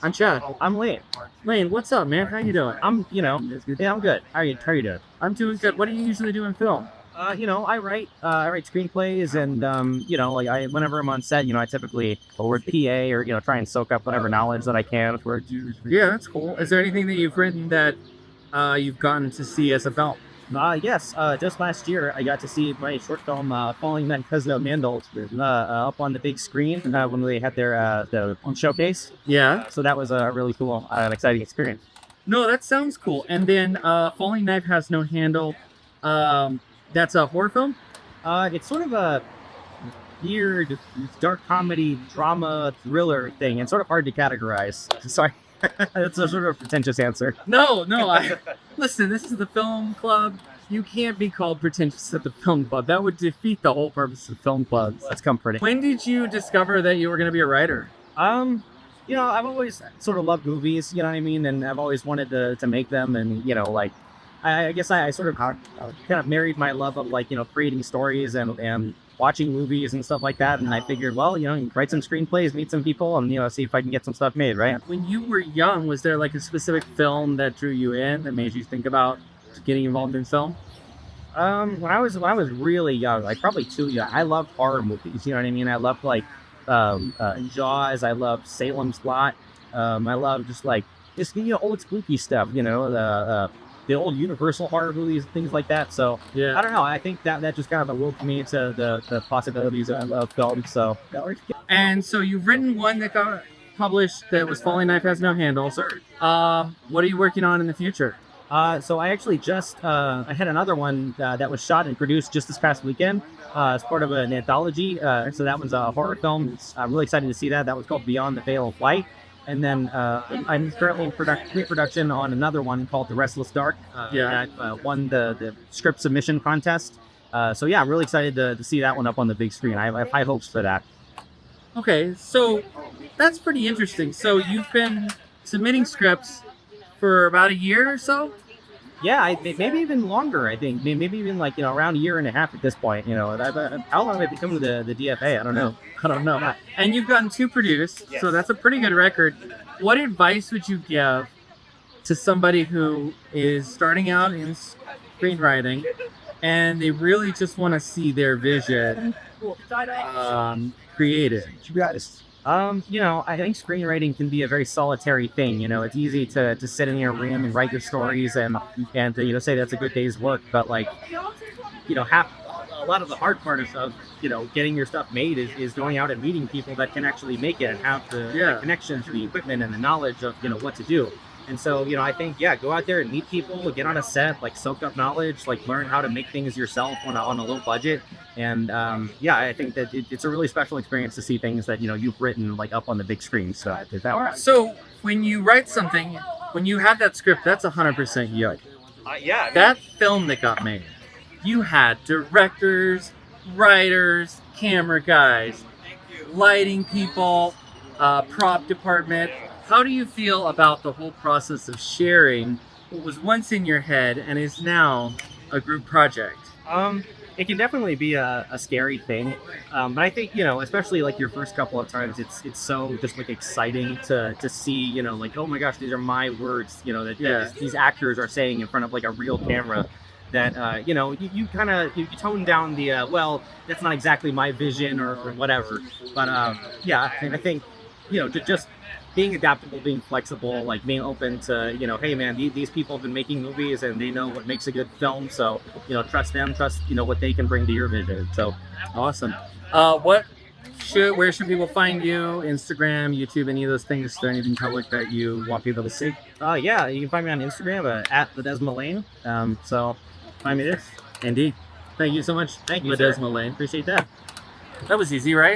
I'm Chad. I'm Lane. Lane, what's up, man? How you doing? Yeah, I'm good. How you doing? I'm doing good. What do you usually do in film? I write screenplays, and whenever I'm on set, I typically work PA or try and soak up whatever knowledge that I can. Yeah, that's cool. Is there anything that you've written that you've gotten to see as a film? Yes. Just last year, I got to see my short film, "Falling Men Cosno Mandel," up on the big screen when they had the showcase. Yeah. So that was a really cool, and exciting experience. No, that sounds cool. And then Falling Knife Has No Handle. That's a horror film? It's sort of a weird, dark comedy, drama, thriller thing, and sort of hard to categorize. Sorry, that's a sort of pretentious answer. No. Listen, this is the film club. You can't be called pretentious at the film club. That would defeat the whole purpose of film clubs. That's comforting. When did you discover that you were going to be a writer? I've always sort of loved movies, you know what I mean, and I've always wanted to make them, and I guess I sort of kind of married my love of creating stories and watching movies and stuff like that, and I figured, well, write some screenplays, meet some people, and see if I can get some stuff made, right? When you were young, was there like a specific film that drew you in, that made you think about getting involved in film? When I was really young, like probably too young, I loved horror movies. You know what I mean? I loved Jaws. I loved Salem's Lot. I loved just old spooky stuff. The old Universal horror movies, things like that. So Yeah. I don't know. I think that just kind of awoke me to the possibilities of film. So that works. And so you've written one that got published that was Falling Knife Has No Handle. What are you working on in the future? So I actually just I had another one that was shot and produced just this past weekend as part of an anthology. So that was a horror film. I'm really excited to see that. That was called Beyond the Veil of Light. And then I'm currently in pre-production on another one called The Restless Dark. That won the script submission contest. So yeah, I'm really excited to see that one up on the big screen. I have high hopes for that. Okay, so that's pretty interesting. So you've been submitting scripts for about a year or so? Yeah, maybe even longer. I think maybe even around a year and a half at this point. How long have I become to the DFA? I don't know. And you've gotten two produced, Yes. so that's a pretty good record. What advice would you give to somebody who is starting out in screenwriting and they really just want to see their vision created? I think screenwriting can be a very solitary thing. It's easy to sit in your room and write your stories and say that's a good day's work. But a lot of the hard part of getting your stuff made is going out and meeting people that can actually make it and have the connections, the equipment, and the knowledge of what to do. And so, I think, go out there and meet people, get on a set, soak up knowledge, learn how to make things yourself on a low budget. And I think that it's a really special experience to see things that, you've written up on the big screen. So So when you write something, when you have that script, that's 100% you. yeah. That film that got made, you had directors, writers, camera guys, lighting people, prop department. How do you feel about the whole process of sharing what was once in your head and is now a group project? It can definitely be a scary thing, but I think especially your first couple of times, it's so just exciting to see oh my gosh, these are my words that these actors are saying in front of a real camera. That you tone down the well, that's not exactly my vision or whatever, but I think just being adaptable, being flexible, being open to, hey man, these people have been making movies and they know what makes a good film. So, trust them, trust, what they can bring to your vision. So Awesome. Where should people find you? Instagram, YouTube, any of those things? Is there anything public that you want people to see? you can find me on Instagram at Ledesma Lane. So find me there. Indeed. Thank you so much. Thank you, Ledesma sir. Lane. Appreciate that. That was easy, right?